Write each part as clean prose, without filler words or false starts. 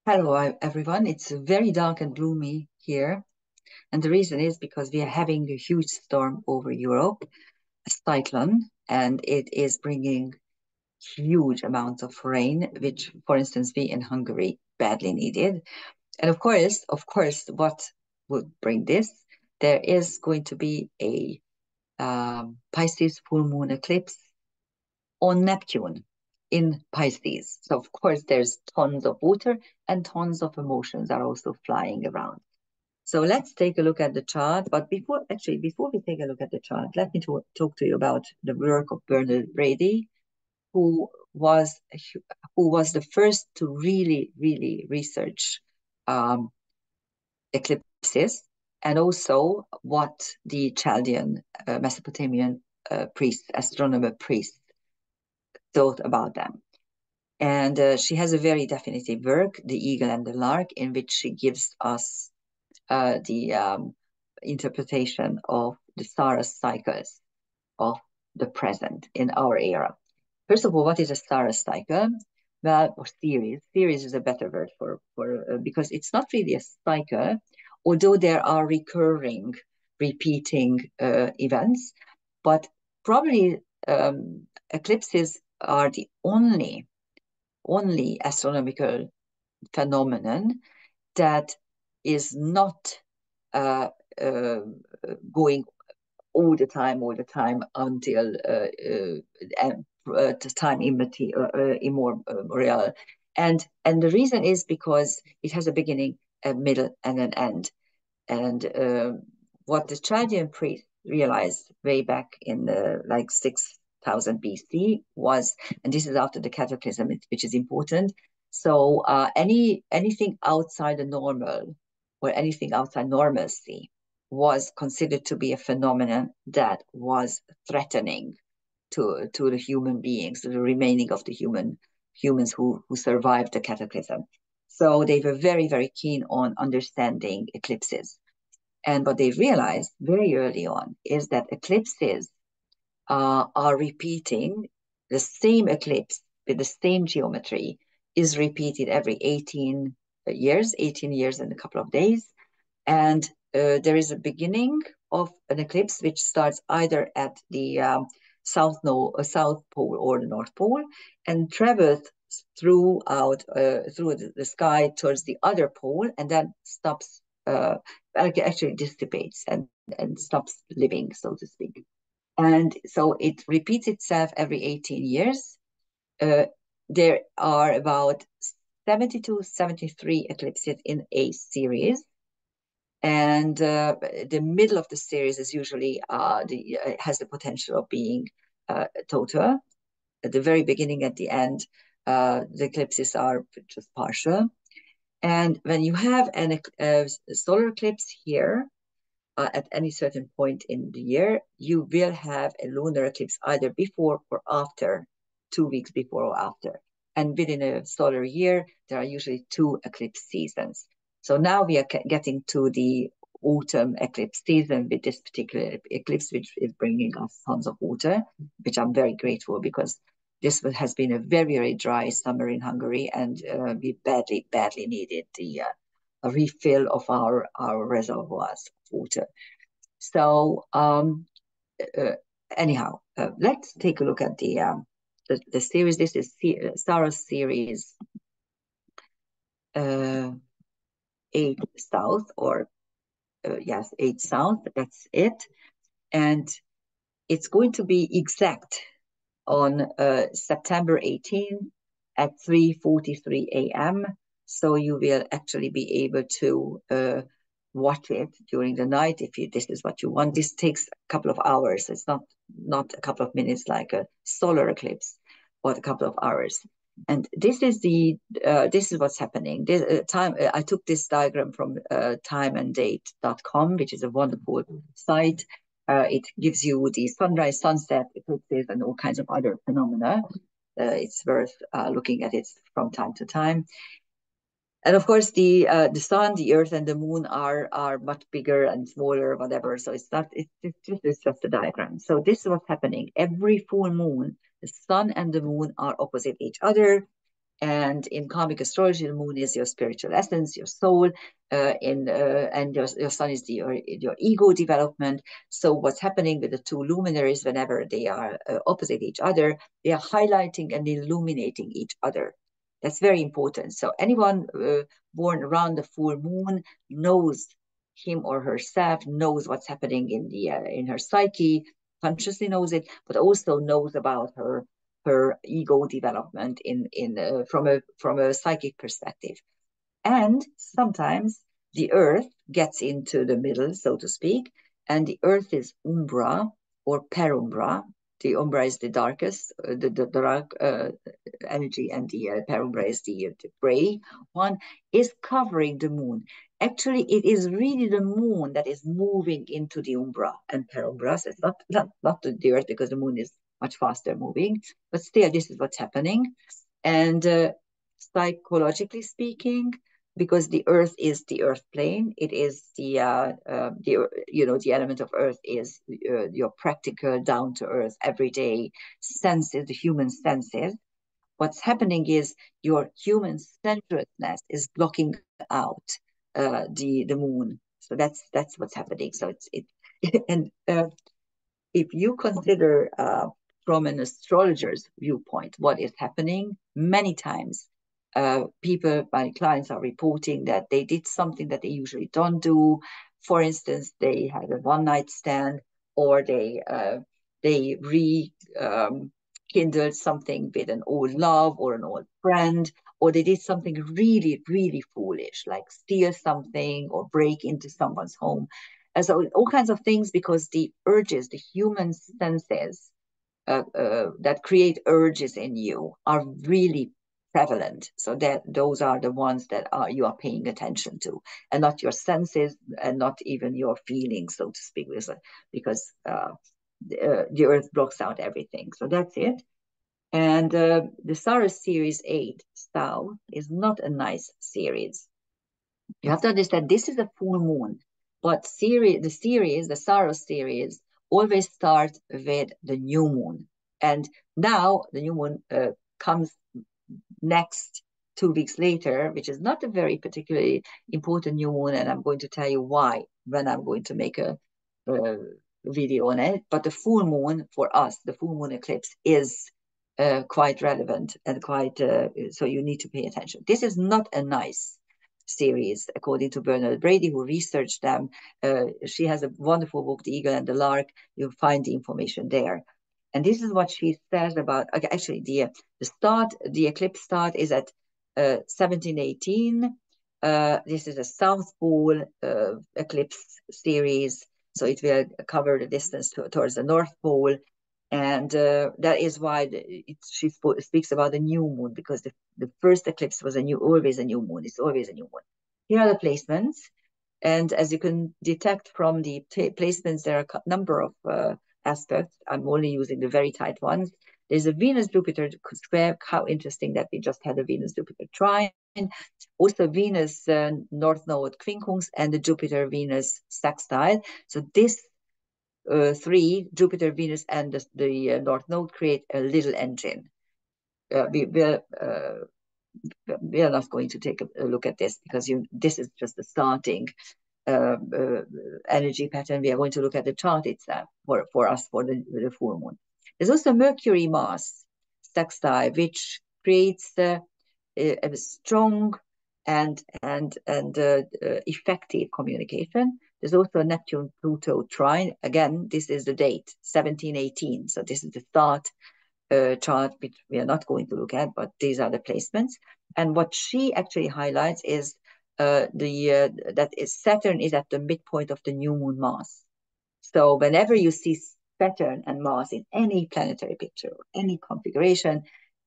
Hello, everyone. It's very dark and gloomy here. And the reason is because we are having a huge storm over Europe, a cyclone, and it is bringing huge amounts of rain, which, for instance, we in Hungary badly needed. And of course, what would bring this? There is going to be a Pisces full moon eclipse on Neptune in Pisces. So, of course, there's tons of water and tons of emotions are also flying around. So let's take a look at the chart. But before we take a look at the chart, let me talk to you about the work of Bernard Brady, who was who was the first to really research eclipses, and also what the Chaldean Mesopotamian astronomer priest thought about them. And she has a very definitive work, The Eagle and the Lark, in which she gives us the interpretation of the Saras cycles of the present in our era. First of all, what is a Saras cycle? Well, or series. Series is a better word for because it's not really a cycle, although there are repeating events, but probably eclipses are the only astronomical phenomenon that is not uh, uh, going all the time until time immemorial. And the reason is because it has a beginning, a middle, and an end. And what the Chaldean priests realized way back in like 6,000 BC was, and this is after the cataclysm, which is important. So anything outside the normal or anything outside normalcy was considered to be a phenomenon that was threatening to the human beings, to the remaining of the humans who survived the cataclysm. So they were very keen on understanding eclipses. And what they realized very early on is that eclipses are repeating. The same eclipse with the same geometry is repeated every 18 years and a couple of days. And there is a beginning of an eclipse which starts either at the South Pole or the North Pole and travels through the sky towards the other pole, and then stops, actually dissipates and stops living, so to speak. And so it repeats itself every 18 years. There are about 72, 73 eclipses in a series. And the middle of the series is usually has the potential of being total. At the very beginning, at the end, the eclipses are just partial. And when you have a solar eclipse here, at any certain point in the year, you will have a lunar eclipse either before or after, 2 weeks before or after. And within a solar year, there are usually 2 eclipse seasons. So now we are getting to the autumn eclipse season with this particular eclipse, which is bringing us tons of water, which I'm very grateful because this has been a very dry summer in Hungary, and we badly needed the a refill of our reservoirs of water. So anyhow, let's take a look at the series. This is Sarah's series 8 South, or yes, 8 South. That's it, and it's going to be exact on September 18 at 3:43 a.m. So you will actually be able to watch it during the night if this is what you want. This takes a couple of hours. It's not a couple of minutes like a solar eclipse, but a couple of hours. And this is what's happening. I took this diagram from timeanddate.com, which is a wonderful site. It gives you the sunrise, sunset, eclipses, and all kinds of other phenomena. It's worth looking at it from time to time. And of course, the sun, the earth, and the moon are much bigger and smaller, whatever. So it's just a diagram. So this is what's happening. Every full moon, the sun and the moon are opposite each other. And in karmic astrology, the moon is your spiritual essence, your soul, and your sun is your ego development. So what's happening with the two luminaries whenever they are opposite each other, they are highlighting and illuminating each other. That's very important. So anyone born around the full moon knows him or herself, knows what's happening in her psyche, consciously knows it, but also knows about her ego development from a psychic perspective. And sometimes the earth gets into the middle, so to speak, and the earth is umbra or perumbra. The umbra is the darkest, the dark energy, and the perumbra is the gray one, is covering the moon. Actually, it is really the moon that is moving into the umbra and perumbra. So it's not the earth, because the moon is much faster moving, but still, this is what's happening. And psychologically speaking, because the earth is the earth plane, it is the element of earth is your practical, down to earth, everyday senses, the human senses. What's happening is your human sensuousness is blocking out the moon. So that's what's happening. So it and if you consider from an astrologer's viewpoint what is happening, many times people, my clients, are reporting that they did something that they usually don't do. For instance, they had a one-night stand, or they rekindled something with an old love or an old friend, or they did something really, really foolish, like steal something or break into someone's home. And so all kinds of things, because the urges, the human senses that create urges in you are really prevalent. So that those are the ones that you are paying attention to, and not your senses, and not even your feelings, so to speak, because the earth blocks out everything. So that's it. And the Saros series 8 style is not a nice series. You have to understand this is a full moon, but the Saros series, always start with the new moon. And now the new moon comes next 2 weeks later, which is not a very particularly important new moon, and I'm going to tell you why when I'm going to make a video on it. But the full moon for us, the full moon eclipse, is quite relevant and quite so you need to pay attention. This is not a nice series, according to Bernard Brady, who researched them. She has a wonderful book, The Eagle and the Lark. You'll find the information there. And this is what she says about, okay, actually, the eclipse start is at 1718. This is a South Pole eclipse series, so it will cover the distance towards the North Pole. And that is why she speaks about the new moon, because the first eclipse was always a new moon. It's always a new moon. Here are the placements. And as you can detect from the placements, there are a number of aspects. I'm only using the very tight ones. There's a Venus-Jupiter square. How interesting that we just had a Venus-Jupiter trine. Also Venus North Node quincunx and the Jupiter-Venus sextile. So this three, Jupiter, Venus, and the North Node, create a little engine. We are not going to take a look at this, because this is just the starting energy pattern. We are going to look at the chart itself for us for the full moon. There's also Mercury Mars sextile, which creates a strong and effective communication. There's also a Neptune Pluto trine. Again, this is the date 1718. So this is the start chart, which we are not going to look at, but these are the placements. And what she actually highlights is Saturn is at the midpoint of the new moon Mars. So whenever you see Saturn and Mars in any planetary picture or any configuration,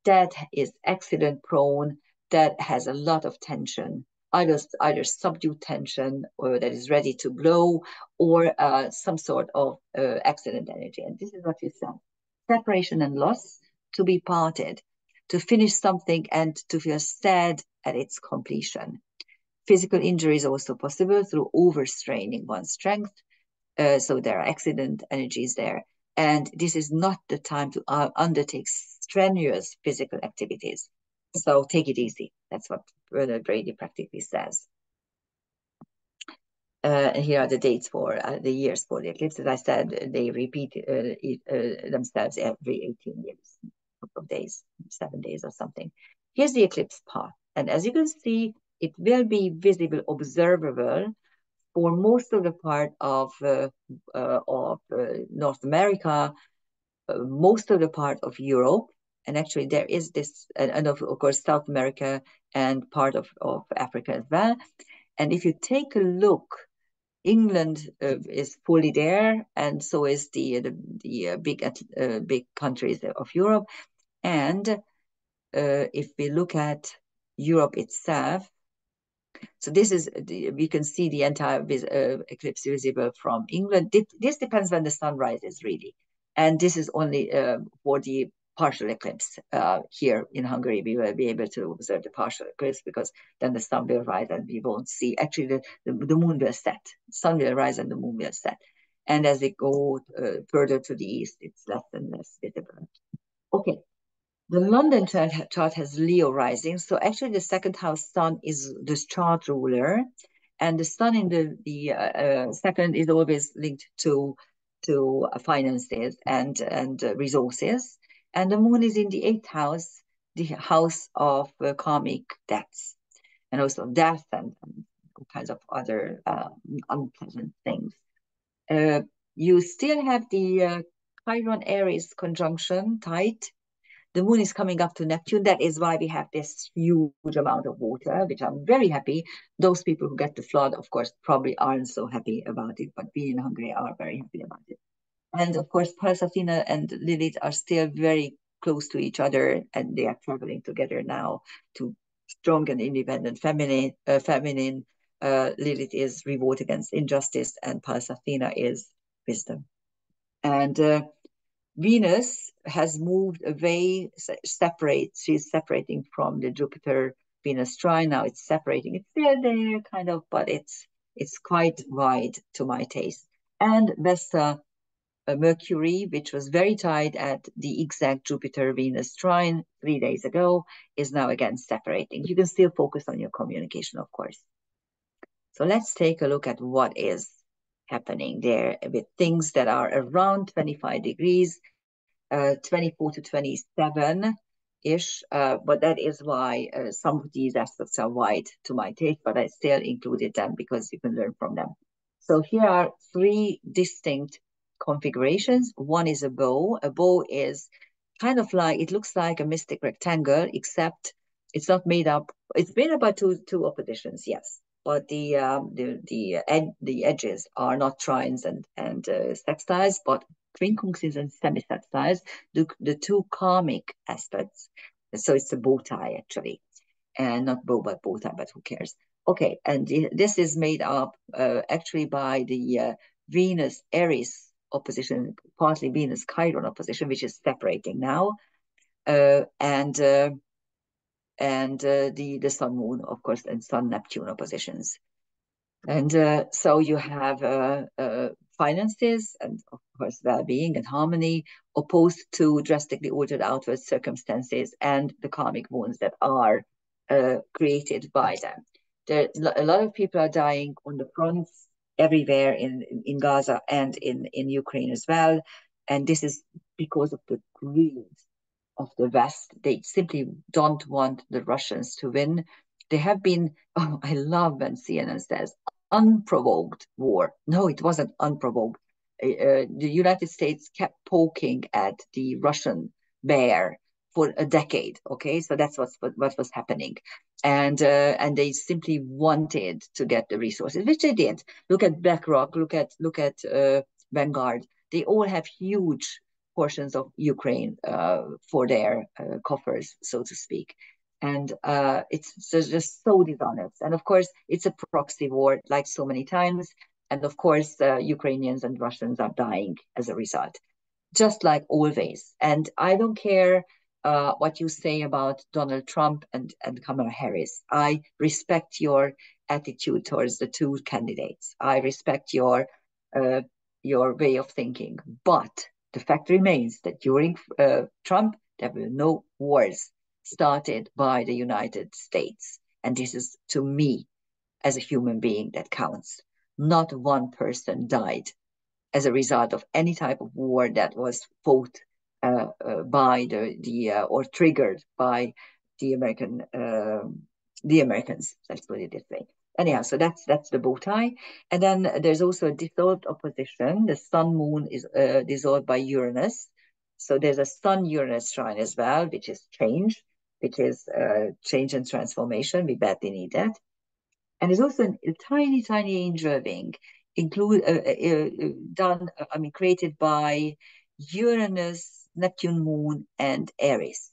that is accident prone, that has a lot of tension, either subdued tension, or that is ready to blow, or some sort of accident energy. And this is what you said: separation and loss, to be parted, to finish something and to feel sad at its completion. Physical injury is also possible through overstraining one's strength. So there are accident energies there. And this is not the time to undertake strenuous physical activities. So take it easy. That's what Bernard Brady practically says. And here are the dates for the years for the eclipse. As I said, they repeat themselves every 18 years, a couple of days, 7 days or something. Here's the eclipse path. And as you can see, it will be visible, observable for most of the part of North America, most of the part of Europe, and actually there is this, and of course South America and part of Africa as well. And if you take a look, England is fully there, and so is the big countries of Europe. And if we look at Europe itself, so this is, we can see the entire eclipse visible from England. This depends when the sun rises, really. And this is only for the partial eclipse. Here in Hungary, we will be able to observe the partial eclipse because then the sun will rise and we won't see. Actually, the moon will set. Sun will rise and the moon will set. And as we go further to the east, it's less and less visible. Okay, the London chart has Leo rising. So actually the second house sun is the chart ruler. And the sun in the second is always linked to finances and resources. And the moon is in the eighth house, the house of karmic debts, and also death and all kinds of other unpleasant things. You still have the Chiron Aries conjunction tight. The moon is coming up to Neptune. That is why we have this huge amount of water, which I'm very happy. Those people who get the flood, of course, probably aren't so happy about it, but we in Hungary are very happy about it. And of course, Pallas Athena and Lilith are still very close to each other, and they are traveling together now to strong and independent feminine. Lilith is revolt against injustice, and Pallas Athena is wisdom. And Venus has moved away, she's separating from the Jupiter-Venus trine. Now it's separating. It's still there, kind of, but it's quite wide to my taste. And Vesta Mercury, which was very tight at the exact Jupiter-Venus trine 3 days ago, is now again separating. You can still focus on your communication, of course. So let's take a look at what is happening there with things that are around 25 degrees. 24 to 27-ish, but that is why some of these aspects are wide to my taste, but I still included them because you can learn from them. So here are three distinct configurations. One is a bow. A bow is kind of like, it looks like a mystic rectangle, except it's not made up, it's made up by two oppositions, yes. But the edges are not trines and sextiles, but quincunxes and semisextiles, the two karmic aspects. So it's a bow tie actually, and not bow but bow tie, but who cares? Okay, and this is made up actually by the Venus Aries opposition, partly Venus Chiron opposition, which is separating now, and the Sun Moon, of course, and Sun Neptune oppositions. And so you have finances and, of course, well-being and harmony opposed to drastically altered outward circumstances and the karmic wounds that are created by them. A lot of people are dying on the fronts everywhere in Gaza and in Ukraine as well. And this is because of the greed of the West. They simply don't want the Russians to win. They have been, oh, I love when CNN says unprovoked war. No, it wasn't unprovoked. The United States kept poking at the Russian bear for a decade. Okay, so that's what was happening, and they simply wanted to get the resources, which they did. Look at BlackRock. Look at Vanguard. They all have huge portions of Ukraine for their coffers, so to speak. And it's just so dishonest. And of course, it's a proxy war, like so many times. And of course, Ukrainians and Russians are dying as a result, just like always. And I don't care what you say about Donald Trump and Kamala Harris. I respect your attitude towards the two candidates. I respect your way of thinking. But the fact remains that during Trump, there were no wars. started by the United States. And this is, to me, as a human being, that counts. Not one person died as a result of any type of war that was fought by or triggered by the the Americans. Let's put it this way. Anyhow, so that's the bow tie, and then there's also a dissolved opposition. The Sun Moon is dissolved by Uranus, so there's a Sun Uranus trine as well, which is change, which is change and transformation. We badly need that. And there's also a tiny, tiny angel wing, created by Uranus, Neptune moon, and Aries.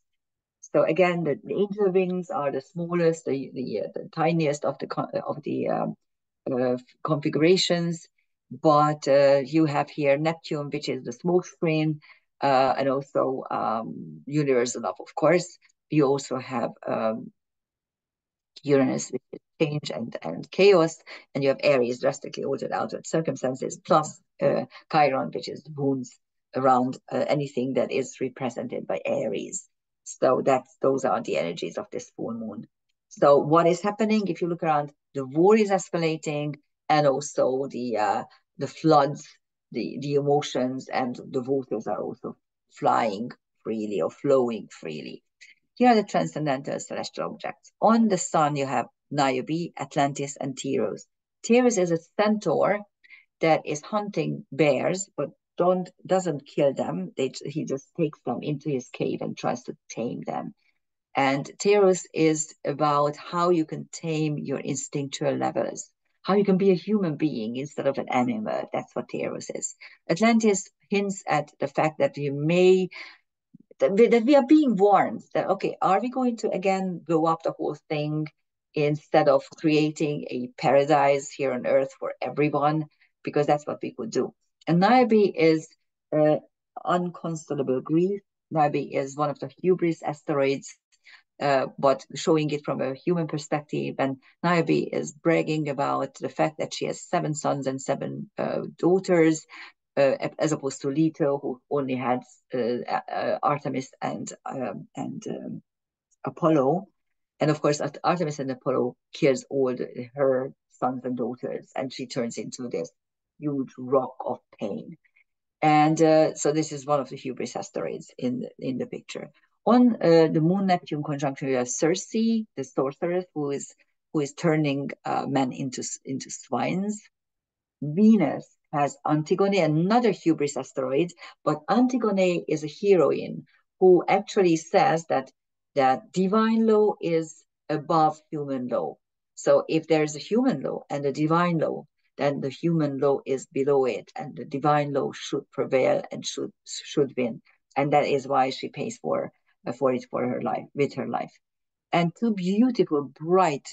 So again, the angel wings are the smallest, the tiniest of the configurations. But you have here Neptune, which is the smoke screen, and also universal love, of course. You also have Uranus, which is change and chaos, and you have Aries, drastically altered outward circumstances, plus Chiron, which is wounds around anything that is represented by Aries. So those are the energies of this full moon. So what is happening? If you look around, the war is escalating, and also the floods, the emotions, and the waters are also flying freely or flowing freely. Here are the transcendental celestial objects. On the sun, you have Niobe, Atlantis, and Teros. Teros is a centaur that is hunting bears, but doesn't kill them. He just takes them into his cave and tries to tame them. And Teros is about how you can tame your instinctual levels, how you can be a human being instead of an animal. That's what Teros is. Atlantis hints at the fact that you may that we are being warned that, okay, are we going to again blow up the whole thing instead of creating a paradise here on earth for everyone? Because that's what we could do. And Niobe is unconsolable grief. Niobe is one of the hubris asteroids, but showing it from a human perspective. And Niobe is bragging about the fact that she has 7 sons and 7 daughters, as opposed to Leto, who only had Artemis and Apollo. And of course, Artemis and Apollo kills all her sons and daughters, and she turns into this huge rock of pain. And so this is one of the hubris asteroids in the picture. On the Moon Neptune conjunction, we have Circe, the sorceress, who is turning men into swines. Venus has Antigone, another hubris asteroid, but Antigone is a heroine who actually says that divine law is above human law. So if there's a human law and a divine law, then the human law is below it, and the divine law should prevail and should win. And that is why she pays for her life, with her life. And 2 beautiful, bright,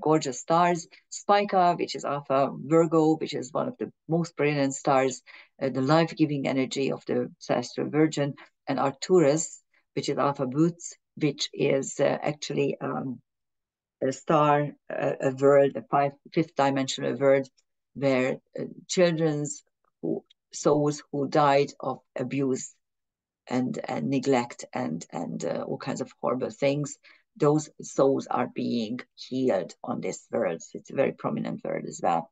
gorgeous stars, Spica, which is Alpha Virgo, which is one of the most brilliant stars, the life-giving energy of the celestial Virgin, and Arcturus, which is Alpha Boots, which is actually a star, a world, a fifth dimensional world, where children's souls who died of abuse and neglect and all kinds of horrible things, those souls are being healed on this world. So it's a very prominent world as well.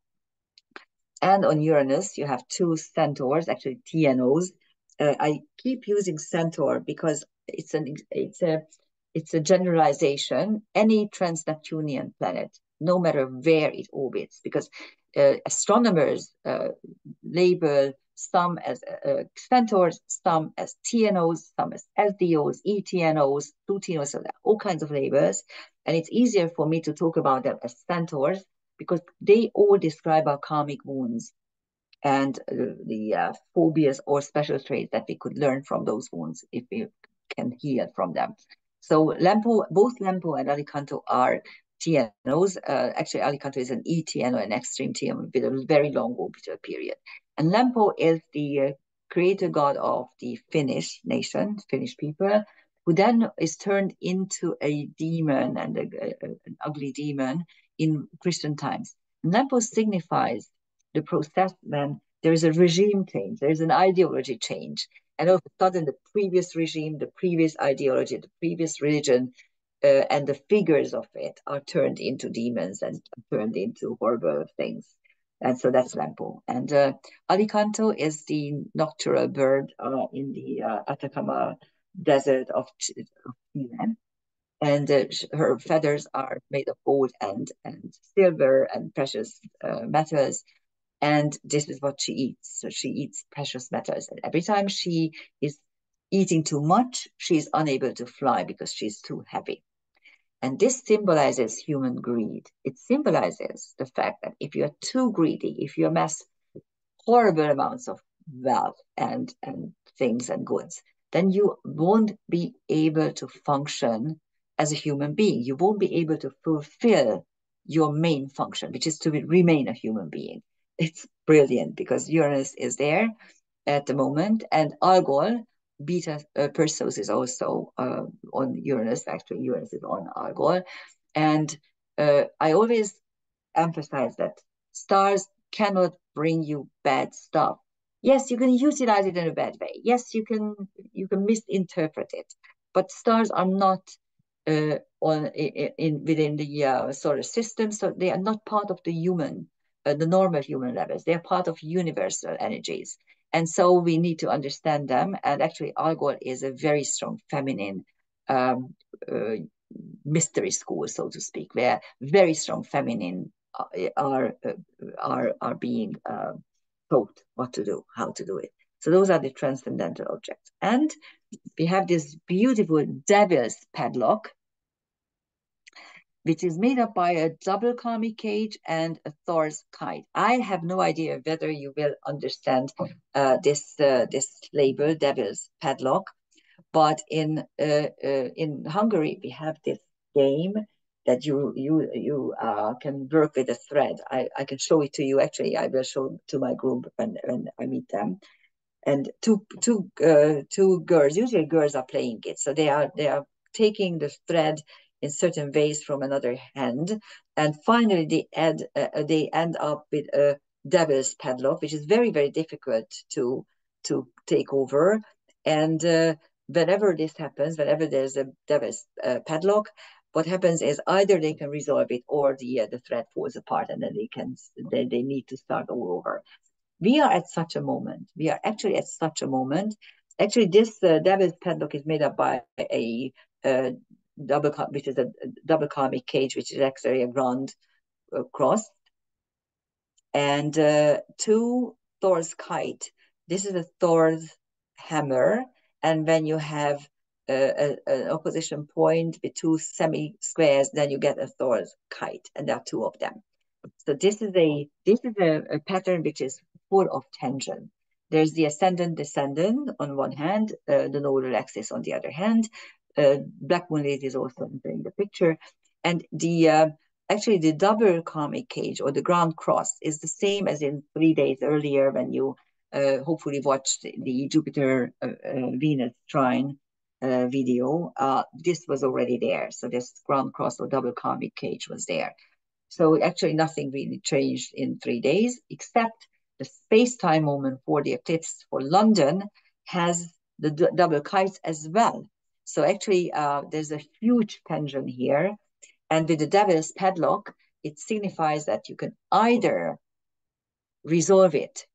And on Uranus, you have 2 centaurs, actually TNOs. I keep using centaur because it's a generalization. Any trans-Neptunian planet, no matter where it orbits, because astronomers label some as centaurs, some as TNOs, some as LTOs, ETNOs, 2TNOs, so all kinds of labels. And it's easier for me to talk about them as centaurs because they all describe our karmic wounds and the phobias or special traits that we could learn from those wounds if we can heal from them. So both Lempo and Alicanto are TNOs. Actually, Alicanto is an ETNO, an extreme TNO with a very long orbital period. And Lempo is the creator god of the Finnish nation, Finnish people, who then is turned into a demon and an ugly demon in Christian times. And Lempo signifies the process when there is a regime change, there is an ideology change. And all of a sudden, the previous regime, the previous ideology, the previous religion, and the figures of it are turned into demons and turned into horrible things. And so that's Lampo. And Alicanto is the nocturnal bird in the Atacama Desert of Chile. And her feathers are made of gold and silver and precious metals. And this is what she eats. So she eats precious metals. And every time she is eating too much, she is unable to fly because she's too heavy. And this symbolizes human greed. It symbolizes the fact that if you're too greedy, if you amass horrible amounts of wealth and things and goods, then you won't be able to function as a human being. You won't be able to fulfill your main function, which is to remain a human being. It's brilliant because Uranus is there at the moment, and Algol, Beta Perseus is also on Uranus. Actually, Uranus is on Algol, and I always emphasize that stars cannot bring you bad stuff. Yes, you can utilize it in a bad way. Yes, you can misinterpret it, but stars are not within the solar system, so they are not part of the normal human levels. They are part of universal energies, and so we need to understand them. And actually, Algol is a very strong feminine um, uh, mystery school, so to speak, where very strong feminine are being taught what to do, how to do it. So those are the transcendental objects. And we have this beautiful devil's padlock, which is made up by a double karmic cage and a Thor's kite. I have no idea whether you will understand this label, devil's padlock, but in Hungary we have this game that you can work with a thread. I can show it to you. Actually, I will show to my group when I meet them. And two girls, usually girls are playing it, so they are taking the thread in certain ways from another hand, and finally they end up with a devil's padlock, which is very very difficult to take over. And whenever this happens, whenever there's a devil's padlock, what happens is either they can resolve it or the thread falls apart, and then they need to start all over. We are at such a moment. We are actually at such a moment. Actually, this devil's padlock is made up by a which is a double karmic cage, which is actually a round cross, and two Thor's kite. This is a Thor's hammer, and when you have an opposition point with two semi squares, then you get a Thor's kite, and there are two of them. So this is a pattern which is full of tension. There's the ascendant descendant on one hand, the nodal axis on the other hand. Black moon is also entering the picture, and actually the double karmic cage or the ground cross is the same as in 3 days earlier when you hopefully watched the Jupiter Venus trine video. This was already there, so this ground cross or double karmic cage was there. So actually nothing really changed in 3 days, except the space-time moment for the eclipse for London has the double kites as well. So actually there's a huge tension here. And with the devil's padlock, it signifies that you can either resolve it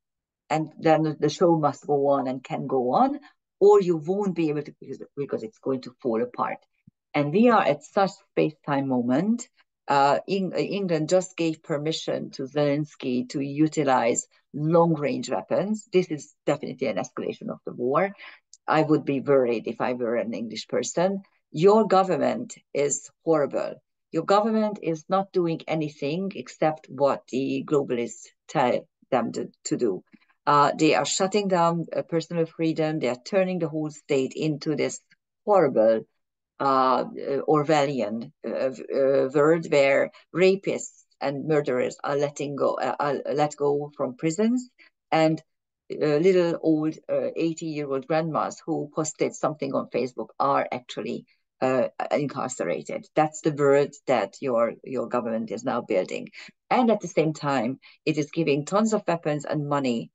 and then the show must go on and can go on, or you won't be able to because it's going to fall apart. And we are at such space-time moment. England just gave permission to Zelensky to utilize long-range weapons. This is definitely an escalation of the war. I would be worried if I were an English person. Your government is horrible. Your government is not doing anything except what the globalists tell them to do. They are shutting down personal freedom. They are turning the whole state into this horrible Orwellian world where rapists and murderers are let go from prisons, and little old 80-year-old grandmas who posted something on Facebook are actually incarcerated. That's the world that your government is now building. And at the same time, it is giving tons of weapons and money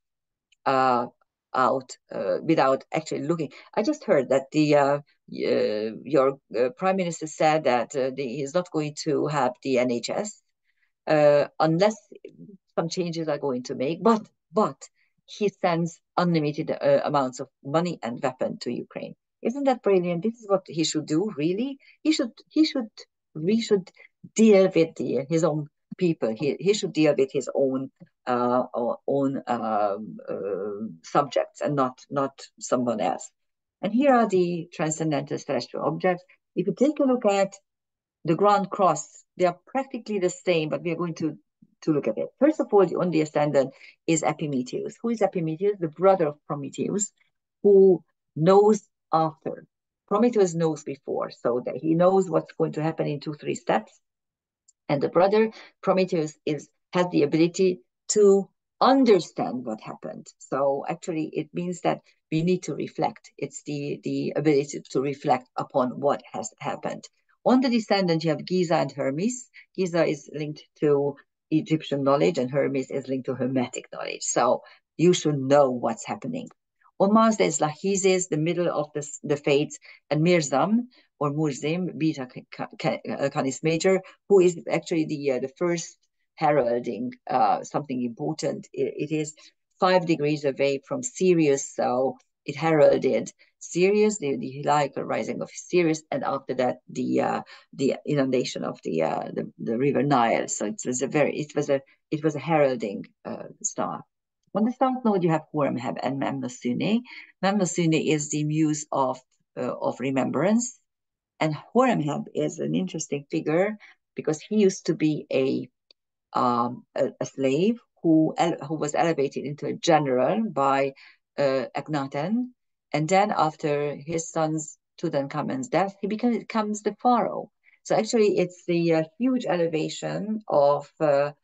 without actually looking. I just heard that your prime minister said that he's not going to have the NHS unless some changes are going to make. But he sends unlimited amounts of money and weapon to Ukraine. Isn't that brilliant? This is what he should do. Really, we should deal with his own people. He should deal with his own subjects and not someone else. And here are the transcendental celestial objects. If you take a look at the Grand Cross, they are practically the same, but we are going to look at it. First of all, the only ascendant is Epimetheus. Who is Epimetheus? The brother of Prometheus, who knows after. Prometheus knows before, so that he knows what's going to happen in 2-3 steps. And the brother, Prometheus, has the ability to understand what happened. So actually, it means that we need to reflect. It's the ability to reflect upon what has happened. On the descendant, you have Giza and Hermes. Giza is linked to Egyptian knowledge, and Hermes is linked to Hermetic knowledge. So you should know what's happening. On Mars, there's Lachesis, the middle of the fates, and Mirzam, or Murzim, Beta Canis Major, who is actually the first heralding something important. It is 5 degrees away from Sirius, so it heralded Sirius, the heliacal rising of Sirius, and after that the inundation of the river Nile. So it was a heralding star. On the south node, you have Horemheb and Memnosune. Memnosune is the muse of remembrance, and Horemheb is an interesting figure because he used to be a slave who was elevated into a general by Akhenaten, and then after his son's Tutankhamun's death, he becomes the pharaoh. So actually, it's the huge elevation of the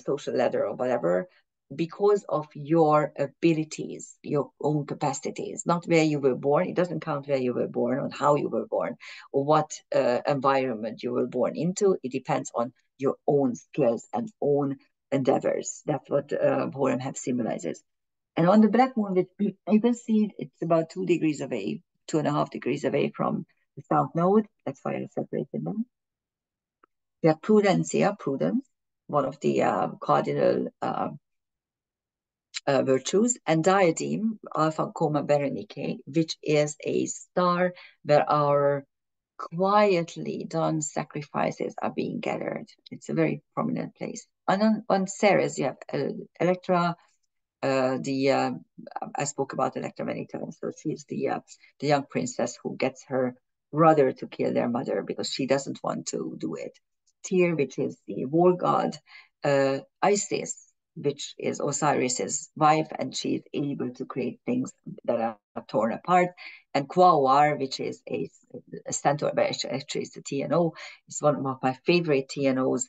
social ladder or whatever, because of your abilities, your own capacities, not where you were born. It doesn't count where you were born, on how you were born, or what environment you were born into. It depends on your own skills and own endeavors. That's what Horemheb symbolizes. And on the black moon, you can see it's about 2 degrees away, 2.5 degrees away from the south node. That's why I separated them. We have Prudencia, prudence, one of the cardinal virtues, and diadem, Alpha Coma Berenice, which is a star where our quietly done sacrifices are being gathered. It's a very prominent place. And on Ceres, you have Electra. I spoke about Electra many times. So she's the young princess who gets her brother to kill their mother because she doesn't want to do it. Tyr, which is the war god. Isis, which is Osiris's wife, and she's able to create things that are torn apart. And Quaoar, which is a centaur, but actually it's a TNO. It's one of my favorite TNOs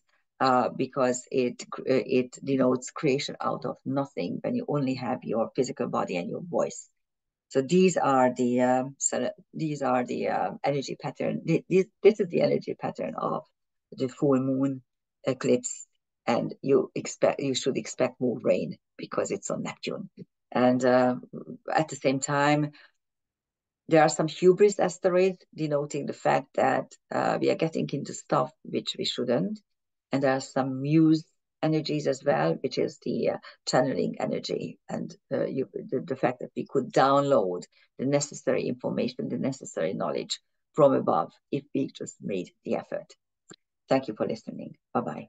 because it denotes creation out of nothing when you only have your physical body and your voice. So these are the energy pattern. This is the energy pattern of the full moon eclipse, and you should expect more rain because it's on Neptune. And at the same time, there are some hubris asteroids denoting the fact that we are getting into stuff which we shouldn't. And there are some muse energies as well, which is the channeling energy, and the fact that we could download the necessary information, the necessary knowledge from above if we just made the effort. Thank you for listening. Bye-bye.